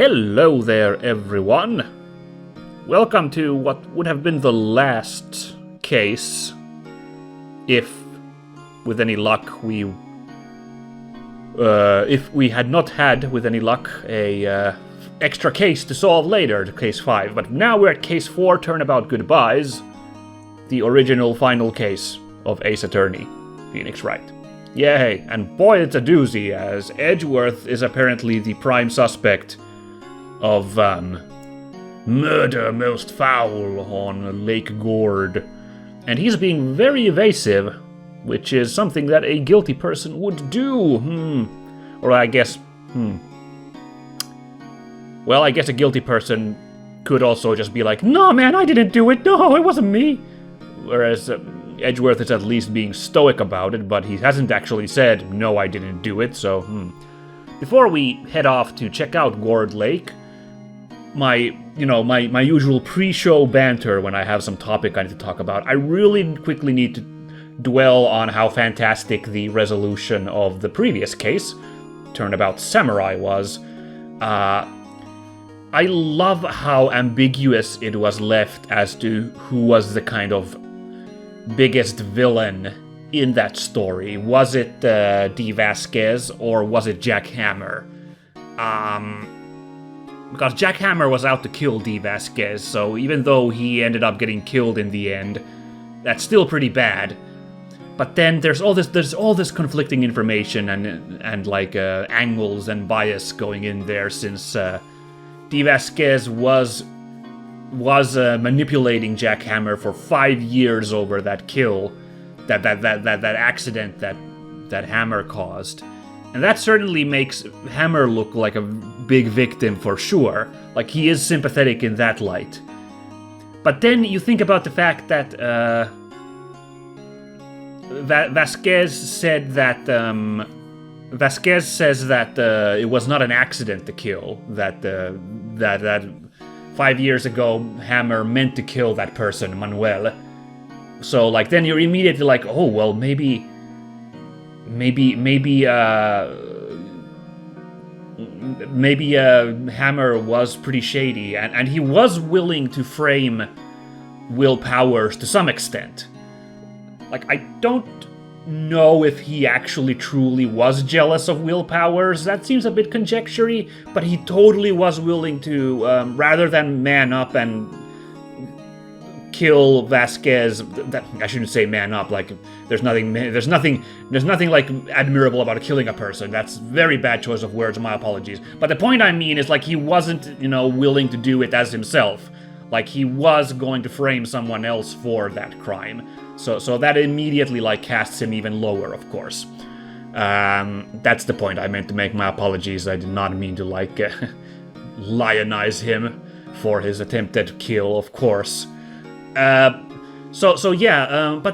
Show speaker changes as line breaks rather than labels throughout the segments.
Hello there, everyone. Welcome to what would have been the last case, if, with any luck, if we had not had, with any luck, a extra case to solve later, to case 5. But now we're at case 4, Turnabout Goodbyes, the original final case of Ace Attorney, Phoenix Wright. Yay, and boy, it's a doozy, as Edgeworth is apparently the prime suspect of murder most foul on Lake Gourd. And he's being very evasive, which is something that a guilty person would do. Or I guess, Well, I guess a guilty person could also just be like, no man, I didn't do it, no, it wasn't me. Whereas Edgeworth is at least being stoic about it, but he hasn't actually said, no, I didn't do it, so, Before we head off to check out Gourd Lake, my usual pre-show banter when I have some topic I need to talk about, I really quickly need to dwell on how fantastic the resolution of the previous case, Turnabout Samurai, was. I love how ambiguous it was left as to who was the kind of biggest villain in that story. Was it D. Vasquez or was it Jack Hammer? Because Jack Hammer was out to kill D. Vasquez, so even though he ended up getting killed in the end, that's still pretty bad. But then there's all this conflicting information and angles and bias going in there, since D. Vasquez was manipulating Jack Hammer for 5 years over that kill, that accident that Hammer caused. And that certainly makes Hammer look like a big victim for sure. Like, he is sympathetic in that light. But then you think about the fact that Vasquez said that Vasquez says that it was not an accident to kill. That 5 years ago Hammer meant to kill that person, Manuel. So then you're immediately like, oh well, maybe Hammer was pretty shady, and he was willing to frame Will Powers to some extent. I don't know if he actually truly was jealous of Will Powers. That seems a bit conjecture-y, but he totally was willing to, rather than man up and kill Vasquez. I shouldn't say man up. There's nothing admirable about killing a person. That's very bad choice of words. My apologies. But the point I mean is he wasn't, willing to do it as himself. He was going to frame someone else for that crime. So that immediately casts him even lower, of course. That's the point I meant to make. My apologies. I did not mean to lionize him for his attempted kill, of course. But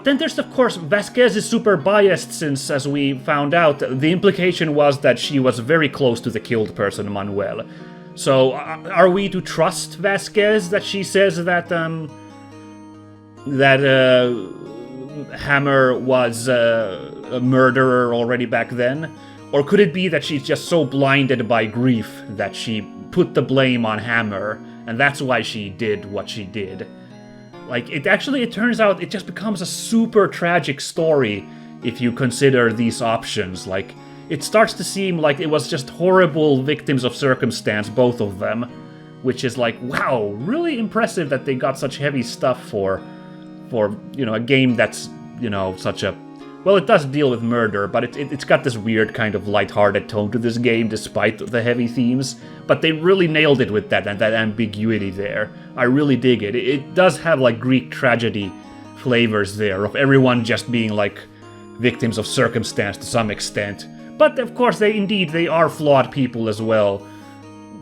then there's, of course, Vasquez is super biased, since, as we found out, the implication was that she was very close to the killed person, Manuel. So, are we to trust Vasquez that she says that Hammer was a murderer already back then? Or could it be that she's just so blinded by grief that she put the blame on Hammer, and that's why she did what she did? It turns out it just becomes a super tragic story if you consider these options. It starts to seem like it was just horrible victims of circumstance, both of them. Which is wow, really impressive that they got such heavy stuff for a game that's, such a... Well, it does deal with murder, but it's got this weird kind of lighthearted tone to this game, despite the heavy themes. But they really nailed it with that ambiguity there. I really dig it. It does have, Greek tragedy flavors there, of everyone just being, victims of circumstance to some extent. But, of course, they are flawed people as well.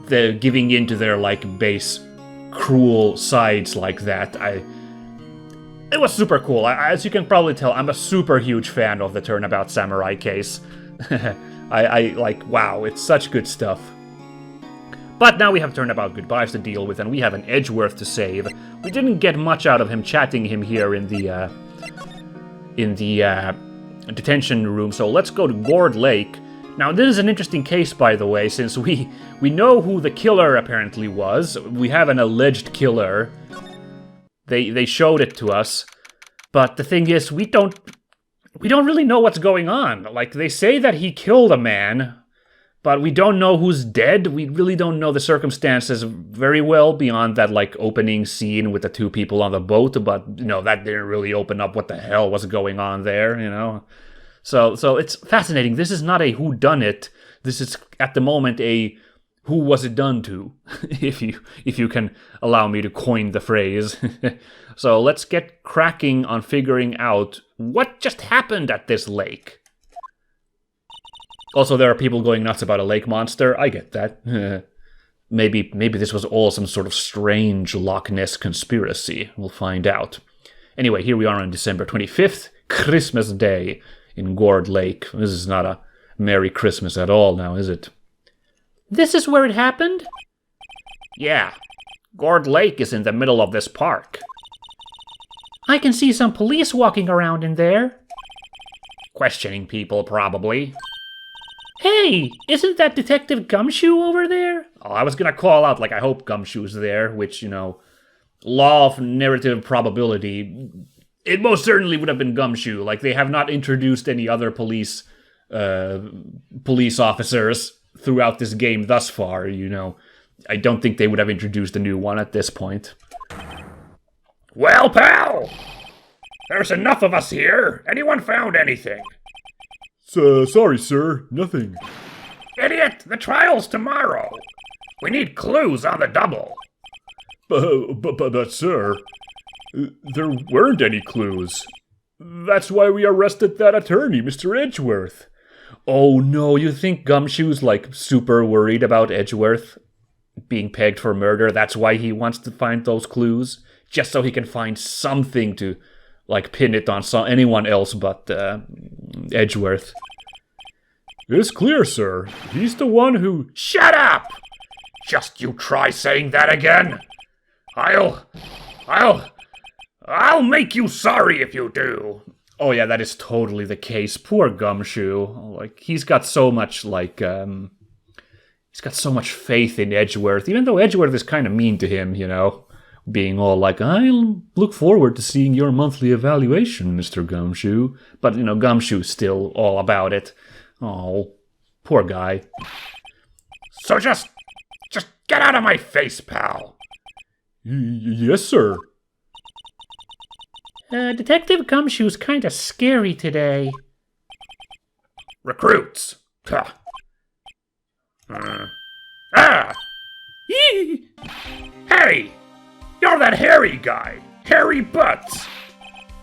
They're giving in to their, base, cruel sides like that. It was super cool. As you can probably tell, I'm a super huge fan of the Turnabout Samurai case. Wow, it's such good stuff. But now we have Turnabout Goodbyes to deal with, and we have an Edgeworth to save. We didn't get much out of him chatting him here in the detention room, so let's go to Gourd Lake Now, this is an interesting case, by the way, since we know who the killer apparently was. We have an alleged killer. They showed it to us. But the thing is, we don't really know what's going on. Like, they say that he killed a man, but we don't know who's dead. We really don't know the circumstances very well beyond that, like, opening scene with the two people on the boat. But, you know, that didn't really open up what the hell was going on there, you know? So it's fascinating. This is not a whodunit. This is, at the moment, a who was it done to, if you can allow me to coin the phrase. So let's get cracking on figuring out what just happened at this lake. Also, there are people going nuts about a lake monster. I get that. Maybe this was all some sort of strange Loch Ness conspiracy. We'll find out. Anyway, here we are on December 25th, Christmas Day, in Gourd Lake. This is not a Merry Christmas at all now, is it? This is where it happened? Yeah. Gourd Lake is in the middle of this park. I can see some police walking around in there. Questioning people, probably. Hey, isn't that Detective Gumshoe over there? Oh, I was gonna call out, like, I hope Gumshoe's there, which, you know, law of narrative probability... It most certainly would have been Gumshoe. Like, they have not introduced any other police officers throughout this game thus far, you know. I don't think they would have introduced a new one at this point. Well, pal! There's enough of us here. Anyone found anything?
Sorry, sir. Nothing.
Idiot! The trial's tomorrow. We need clues on the double.
But sir... There weren't any clues. That's why we arrested that attorney, Mr. Edgeworth.
Oh no, you think Gumshoe's, like, super worried about Edgeworth being pegged for murder? That's why he wants to find those clues? Just so he can find something to, like, pin it on anyone else but Edgeworth.
It's clear, sir. He's the one who...
Shut up! Just you try saying that again. I'll make you sorry if you do. Oh yeah, that is totally the case. Poor Gumshoe. Like, he's got so much, like, he's got so much faith in Edgeworth, even though Edgeworth is kind of mean to him, you know, being all like, I'll look forward to seeing your monthly evaluation, Mr. Gumshoe. But, you know, Gumshoe's still all about it. Oh, poor guy. So just get out of my face, pal.
Yes, sir.
Detective Gumshoe's kinda scary today. Recruits! Hey! You're that hairy guy! Hairy Butts!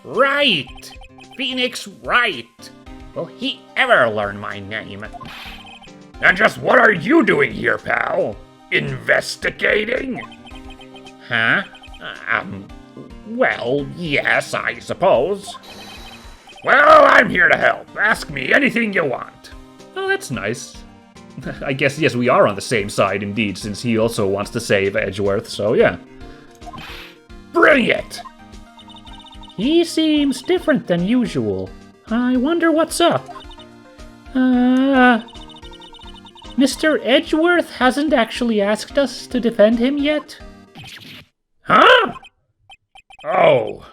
Right! Phoenix Wright! Will he ever learn my name? And just what are you doing here, pal? Investigating? Huh? Well, yes, I suppose. Well, I'm here to help. Ask me anything you want. Oh, that's nice. I guess, yes, we are on the same side, indeed, since he also wants to save Edgeworth, so yeah. Bring it! He seems different than usual. I wonder what's up. Mr. Edgeworth hasn't actually asked us to defend him yet? Huh? Oh,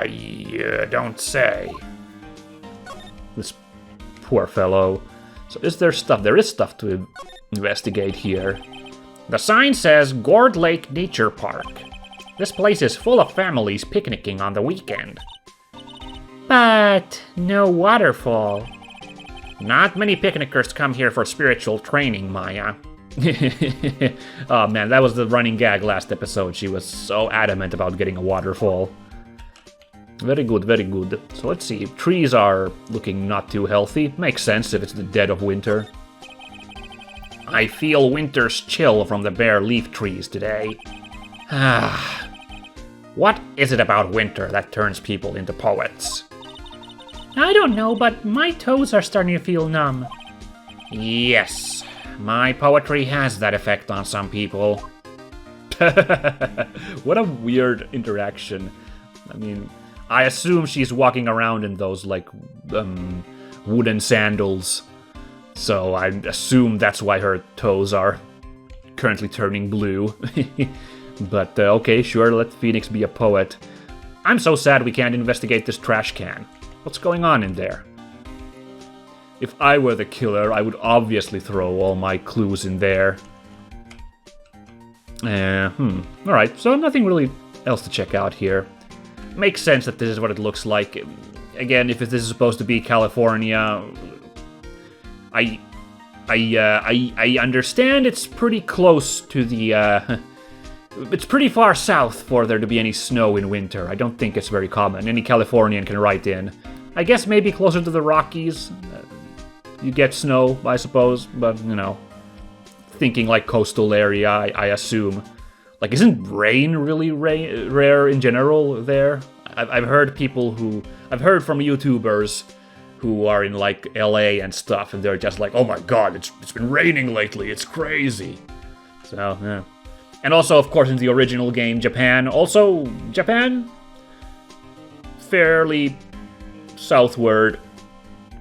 you don't say. This poor fellow. So is there stuff? There is stuff to investigate here. The sign says Gourd Lake Nature Park. This place is full of families picnicking on the weekend. But no waterfall. Not many picnickers come here for spiritual training, Maya. Oh man, that was the running gag last episode. She was so adamant about getting a waterfall. Very good, very good. So let's see. Trees are looking not too healthy. Makes sense if it's the dead of winter. I feel winter's chill from the bare leaf trees today. What is it about winter that turns people into poets? I don't know, but my toes are starting to feel numb. Yes, my poetry has that effect on some people. What a weird interaction. I mean, I assume she's walking around in those, like, wooden sandals. So I assume that's why her toes are currently turning blue. But okay, sure, let Phoenix be a poet. I'm so sad we can't investigate this trash can. What's going on in there? If I were the killer, I would obviously throw all my clues in there. Alright, so nothing really else to check out here. Makes sense that this is what it looks like. Again, if this is supposed to be California, I understand it's pretty close to the, it's pretty far south for there to be any snow in winter. I don't think it's very common. Any Californian can write in. I guess maybe closer to the Rockies, you get snow, I suppose, but, you know, thinking like coastal area, I assume. Like, isn't rain really rare in general there? I've heard I've heard from YouTubers who are in, like, LA and stuff, and they're just like, oh my god, it's been raining lately, it's crazy. So, yeah. And also, of course, in the original game, Japan, fairly southward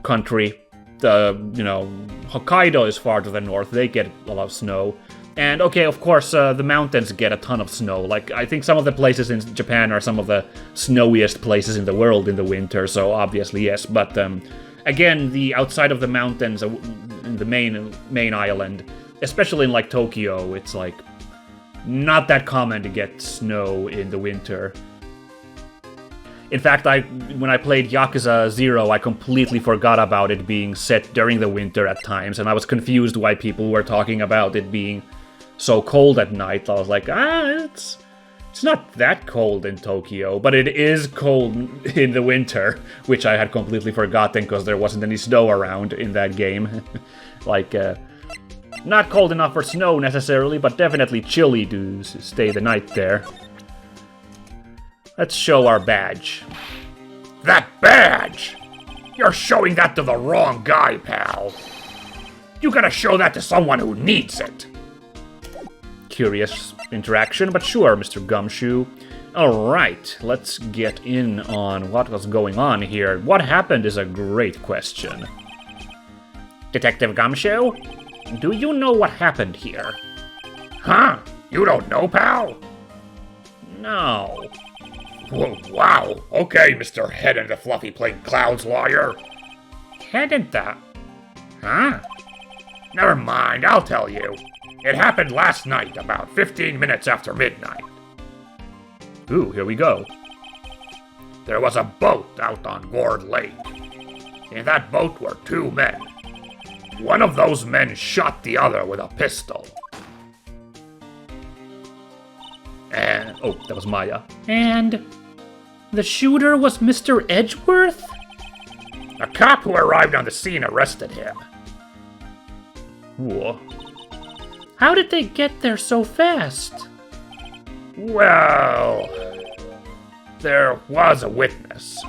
country. Hokkaido is far to the north, they get a lot of snow. And, okay, of course, the mountains get a ton of snow. Like, I think some of the places in Japan are some of the snowiest places in the world in the winter, so obviously, yes. But, again, the outside of the mountains, in the main island, especially in, like, Tokyo, it's, like, not that common to get snow in the winter. In fact, when I played Yakuza 0, I completely forgot about it being set during the winter at times, and I was confused why people were talking about it being so cold at night. I was like, it's not that cold in Tokyo, but it is cold in the winter, which I had completely forgotten because there wasn't any snow around in that game. Like, not cold enough for snow necessarily, but definitely chilly to stay the night there. Let's show our badge.
That badge? You're showing that to the wrong guy, pal. You gotta show that to someone who needs it.
Curious interaction, but sure, Mr. Gumshoe. Alright, let's get in on what was going on here. What happened is a great question. Detective Gumshoe? Do you know what happened here?
Huh? You don't know, pal?
No.
Whoa, wow. Okay, Mr. Head in the Fluffy Plain Clouds lawyer.
Head in the...
Huh? Never mind, I'll tell you. It happened last night, about 15 minutes after midnight.
Ooh, here we go.
There was a boat out on Gourd Lake. In that boat were two men. One of those men shot the other with a pistol.
And... oh, that was Maya. And... the shooter was Mr. Edgeworth?
A cop who arrived on the scene arrested him.
Whoa. How did they get there so fast?
Well... there was a witness.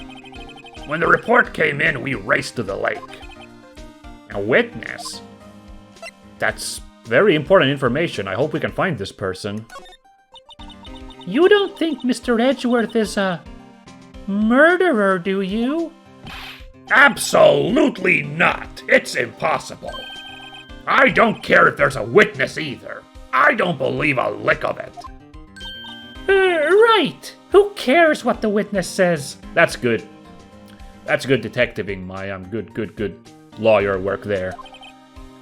When the report came in, we raced to the lake.
A witness? That's very important information. I hope we can find this person. You don't think Mr. Edgeworth is a murderer, do you?
Absolutely not! It's impossible. I don't care if there's a witness either. I don't believe a lick of it.
Right. Who cares what the witness says? That's good. That's good detectiving, Maya. Good lawyer work there.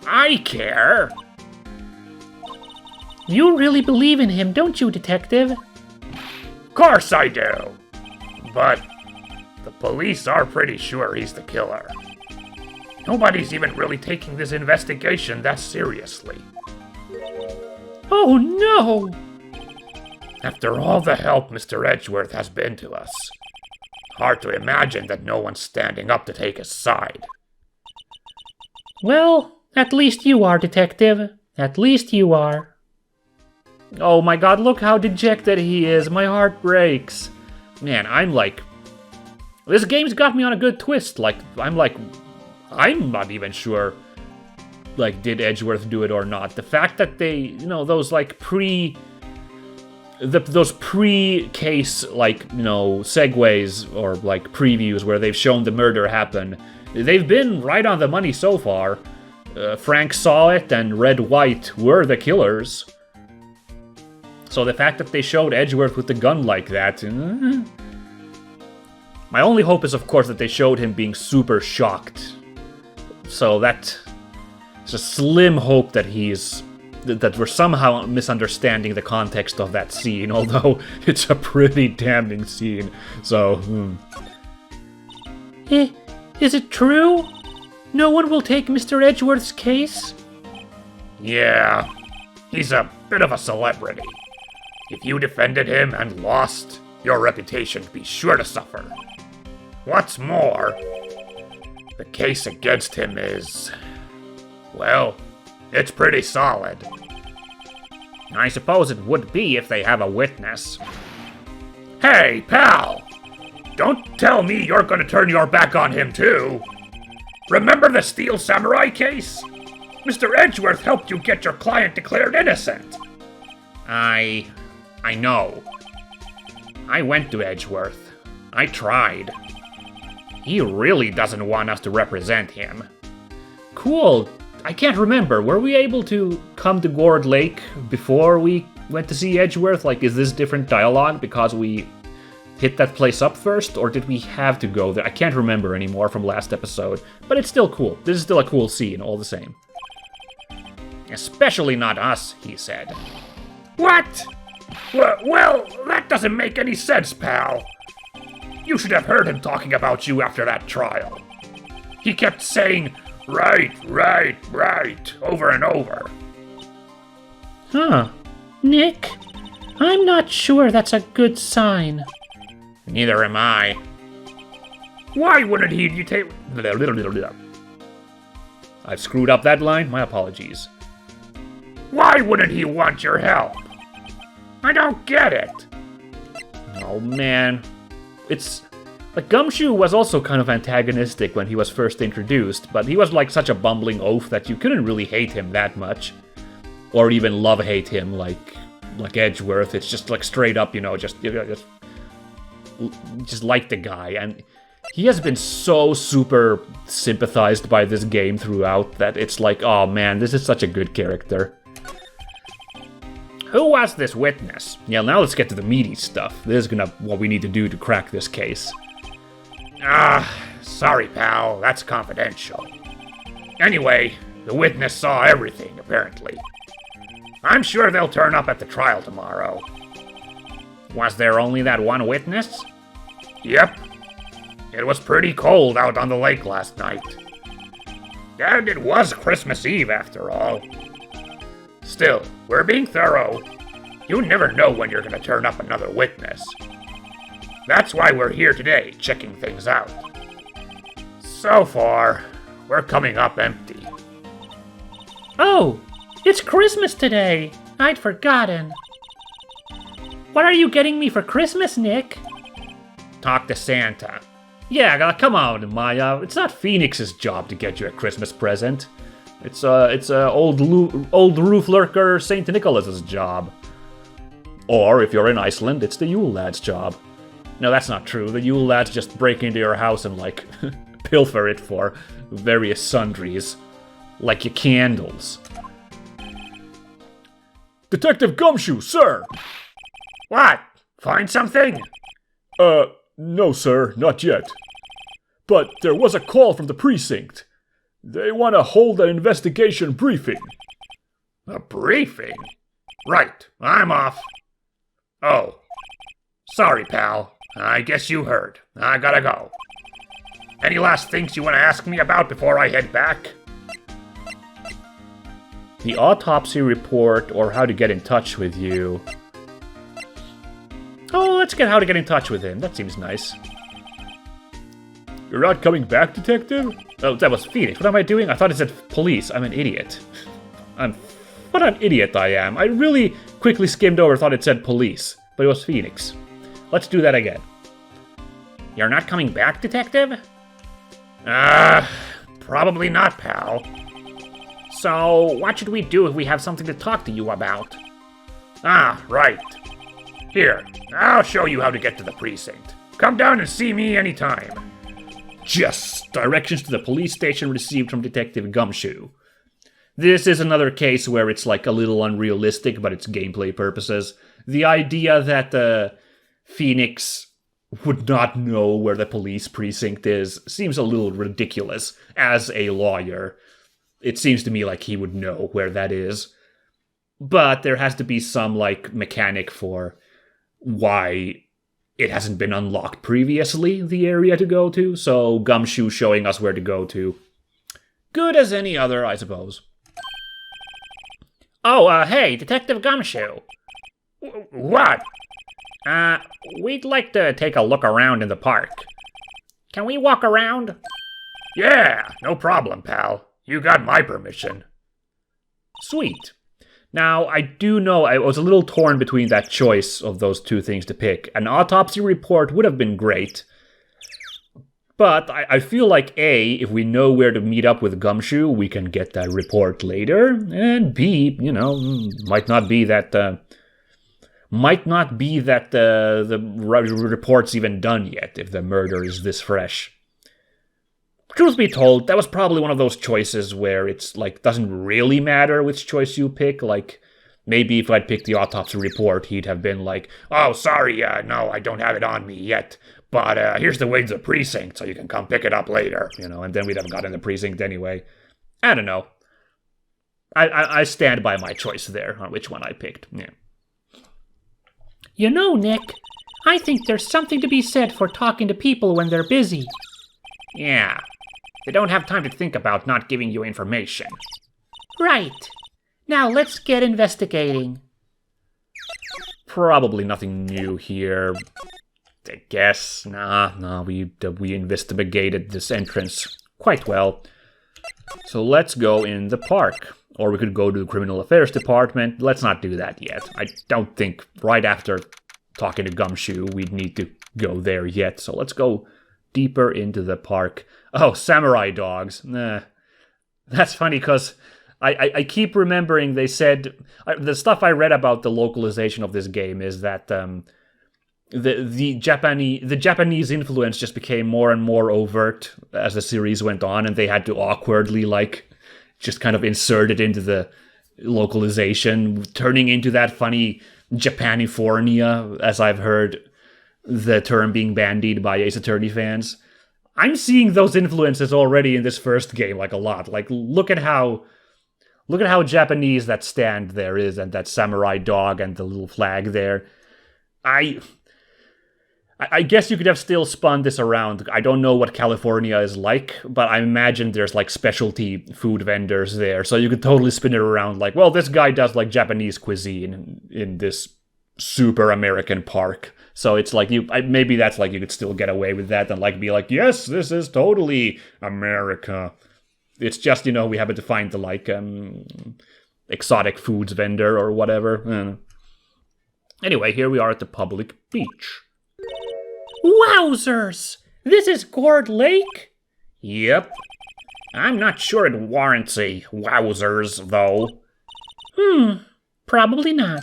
I care.
You really believe in him, don't you, detective?
Of course I do. But the police are pretty sure he's the killer. Nobody's even really taking this investigation that seriously.
Oh no!
After all the help Mr. Edgeworth has been to us, hard to imagine that no one's standing up to take his side.
Well, at least you are, detective. At least you are. Oh my god, look how dejected he is. My heart breaks. Man, I'm like... this game's got me on a good twist. I'm not even sure, like, did Edgeworth do it or not. The fact that they, you know, those, like, those pre-case, like, you know, segues or, like, previews where they've shown the murder happen, they've been right on the money so far. Frank saw it, and Red White were the killers. So the fact that they showed Edgeworth with the gun like that... My only hope is, of course, that they showed him being super shocked. So that's a slim hope that that we're somehow misunderstanding the context of that scene, although it's a pretty damning scene, so...
Is it true? No one will take Mr. Edgeworth's case?
Yeah, he's a bit of a celebrity. If you defended him and lost, your reputation would be sure to suffer. What's more, the case against him is... well, it's pretty solid.
I suppose it would be if they have a witness.
Hey, pal! Don't tell me you're gonna turn your back on him, too! Remember the Steel Samurai case? Mr. Edgeworth helped you get your client declared innocent.
I know. I went to Edgeworth. I tried. He really doesn't want us to represent him. Cool. I can't remember. Were we able to come to Gourd Lake before we went to see Edgeworth? Like, is this different dialogue because we hit that place up first, or did we have to go there? I can't remember anymore from last episode, but it's still cool. This is still a cool scene, all the same. Especially not us, he said.
What? Well, that doesn't make any sense, pal. You should have heard him talking about you after that trial. He kept saying, right, right, right, over and over.
Huh. Nick, I'm not sure that's a good sign.
Neither am I.
Why wouldn't he take...
I've screwed up that line. My apologies.
Why wouldn't he want your help? I don't get it.
Oh, man. It's... like, Gumshoe was also kind of antagonistic when he was first introduced, but he was like such a bumbling oaf that you couldn't really hate him that much. Or even love-hate him like Edgeworth. It's just like straight up, just like the guy, and he has been so super sympathized by this game throughout that it's like, oh man, this is such a good character. Who was this witness? Yeah, now let's get to the meaty stuff. This is what we need to do to crack this case.
Sorry, pal, that's confidential. Anyway, the witness saw everything, apparently. I'm sure they'll turn up at the trial tomorrow.
Was there only that one witness?
Yep. It was pretty cold out on the lake last night. And it was Christmas Eve, after all. Still, we're being thorough. You never know when you're gonna turn up another witness. That's why we're here today, checking things out. So far, we're coming up empty.
Oh, it's Christmas today. I'd forgotten. What are you getting me for Christmas, Nick?
Talk to Santa. Yeah, come on, Maya. It's not Phoenix's job to get you a Christmas present. It's old roof lurker Saint Nicholas's job. Or if you're in Iceland, it's the Yule lad's job. No, that's not true. The Yule lads just break into your house and like pilfer it for various sundries, like your candles. Detective Gumshoe, sir.
What? Find something?
No, sir, not yet. But there was a call from the precinct. They want to hold an investigation briefing.
A briefing? Right, I'm off. Oh. Sorry, pal. I guess you heard. I gotta go. Any last things you want to ask me about before I head back?
The autopsy report or how to get in touch with you. Oh, let's get how to get in touch with him. That seems nice.
You're not coming back, Detective?
Oh, that was Phoenix. What am I doing? I thought it said police. I'm an idiot. What an idiot I am. I really quickly skimmed over, thought it said police. But it was Phoenix. Let's do that again. You're not coming back, Detective?
Probably not, pal.
So, what should we do if we have something to talk to you about?
Ah, right. Here, I'll show you how to get to the precinct. Come down and see me anytime.
Yes! Directions to the police station received from Detective Gumshoe. This is another case where it's like a little unrealistic, but it's gameplay purposes. The idea that Phoenix would not know where the police precinct is seems a little ridiculous. As a lawyer, it seems to me like he would know where that is. But there has to be some, like, mechanic for why it hasn't been unlocked previously, the area to go to, so Gumshoe showing us where to go to. Good as any other, I suppose.
Oh, hey, Detective Gumshoe.
What?
We'd like to take a look around in the park. Can we walk around?
Yeah, no problem, pal. You got my permission.
Sweet. Now, I do know I was a little torn between that choice of those two things to pick. An autopsy report would have been great. But I feel like A, if we know where to meet up with Gumshoe, we can get that report later. And B, might not be that the report's even done yet if the murder is this fresh. Truth be told, that was probably one of those choices where it's, like, doesn't really matter which choice you pick. Like, maybe if I'd picked the autopsy report, he'd have been like,
oh, sorry, no, I don't have it on me yet. But here's the way to the precinct, so you can come pick it up later.
And then we'd have gotten the precinct anyway. I don't know. I stand by my choice there on which one I picked. Yeah.
You know, Nick, I think there's something to be said for talking to people when they're busy.
Yeah. They don't have time to think about not giving you information.
Right. Now let's get investigating.
Probably nothing new here. I guess. Nah, we investigated this entrance quite well. So let's go in the park. Or we could go to the Criminal Affairs Department. Let's not do that yet. I don't think right after talking to Gumshoe we'd need to go there yet. So let's go deeper into the park. Oh, samurai dogs. Nah. That's funny because I keep remembering they said... the stuff I read about the localization of this game is that the Japanese influence just became more and more overt as the series went on, and they had to awkwardly, like, just kind of insert it into the localization, turning into that funny Japanifornia, as I've heard the term being bandied by Ace Attorney fans. I'm seeing those influences already in this first game, like, a lot. Like, look at how Japanese that stand there is, and that samurai dog and the little flag there. I guess you could have still spun this around. I don't know what California is like, but I imagine there's, like, specialty food vendors there, so you could totally spin it around like, well, this guy does, like, Japanese cuisine in this super American park. So it's like, maybe that's like you could still get away with that and, like, be like, yes, this is totally America. It's just, we happen to find the, like, exotic foods vendor or whatever. Anyway, here we are at the public beach.
Wowzers! This is Gourd Lake?
Yep. I'm not sure it warrants a wowzers, though.
Probably not.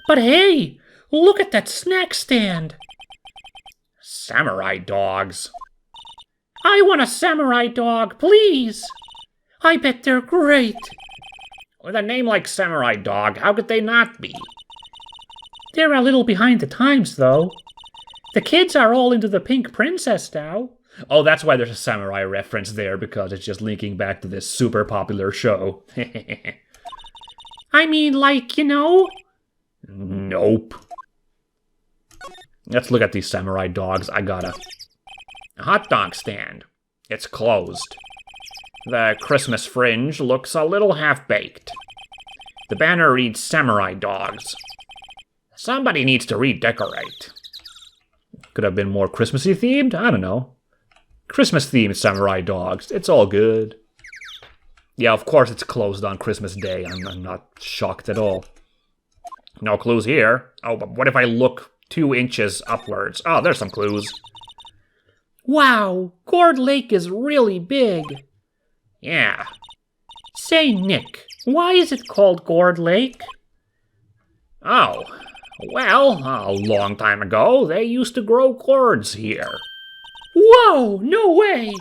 But hey, look at that snack stand.
Samurai dogs.
I want a samurai dog, please. I bet they're great.
With a name like Samurai Dog, how could they not be?
They're a little behind the times, though. The kids are all into the Pink Princess now.
Oh, that's why there's a samurai reference there, because it's just linking back to this super popular show.
I mean, like,
Nope. Let's look at these samurai dogs. I got a
hot dog stand. It's closed. The Christmas fringe looks a little half-baked. The banner reads Samurai Dogs. Somebody needs to redecorate.
Could have been more Christmassy themed? I don't know. Christmas themed samurai dogs. It's all good. Yeah, of course it's closed on Christmas Day. I'm not shocked at all.
No clues here. Oh, but what if I look 2 inches upwards? Oh, there's some clues.
Wow, Gourd Lake is really big.
Yeah.
Say, Nick, why is it called Gourd Lake?
Oh, well, a long time ago, they used to grow gourds here.
Whoa, no way!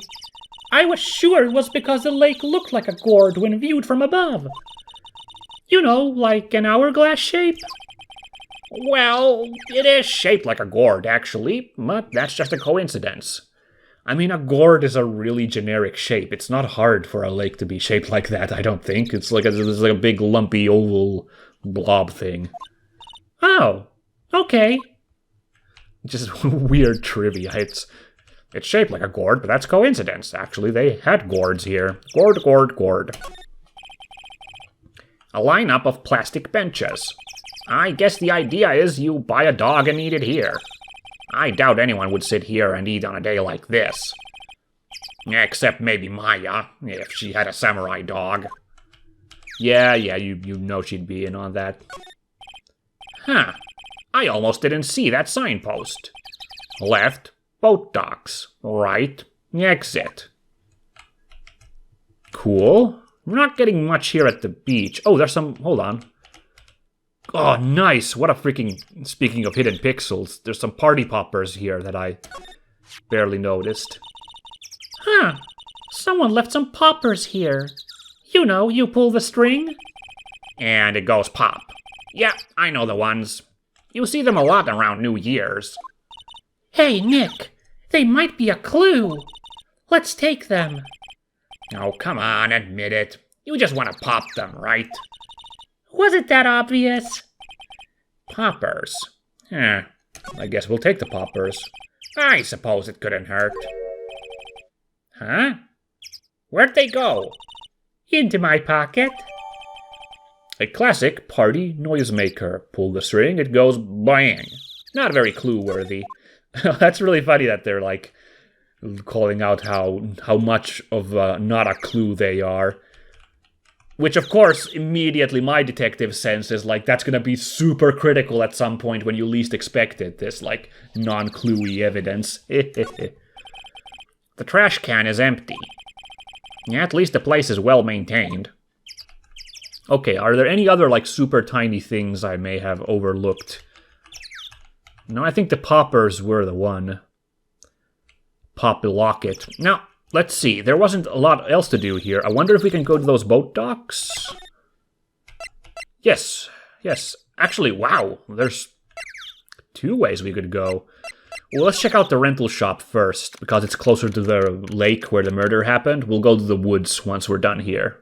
I was sure it was because the lake looked like a gourd when viewed from above. You know, like an hourglass shape.
Well, it is shaped like a gourd, actually, but that's just a coincidence. I mean, a gourd is a really generic shape. It's not hard for a lake to be shaped like that, I don't think. It's like a big lumpy oval blob thing.
Oh, okay.
Just weird trivia. It's shaped like a gourd, but that's coincidence. Actually, they had gourds here. Gourd, gourd, gourd. A lineup of plastic benches. I guess the idea is you buy a dog and eat it here. I doubt anyone would sit here and eat on a day like this. Except maybe Maya, if she had a samurai dog. Yeah, you know she'd be in on that. Huh. I almost didn't see that signpost. Left, boat docks. Right, exit. Cool. We're not getting much here at the beach. Oh, there's some... Hold on. Oh, nice. What a freaking... Speaking of hidden pixels, there's some party poppers here that I barely noticed.
Huh. Someone left some poppers here. You know, you pull the string.
And it goes pop. Yeah, I know the ones. You see them a lot around New Year's.
Hey, Nick. They might be a clue. Let's take them.
Oh, come on, admit it. You just want to pop them, right?
Was it that obvious?
Poppers. I guess we'll take the poppers. I suppose it couldn't hurt. Huh? Where'd they go?
Into my pocket.
A classic party noisemaker. Pull the string, it goes bang. Not very clue-worthy. That's really funny that they're, like, calling out how much of not a clue they are. Which, of course, immediately my detective sense is, like, that's gonna be super critical at some point when you least expect it. This, like, non-cluey evidence. The trash can is empty. Yeah, at least the place is well maintained. Okay, are there any other, like, super tiny things I may have overlooked? No, I think the poppers were the one. Pop the locket. Now, let's see. There wasn't a lot else to do here. I wonder if we can go to those boat docks? Yes. Actually, wow. There's 2 ways we could go. Well, let's check out the rental shop first, because it's closer to the lake where the murder happened. We'll go to the woods once we're done here.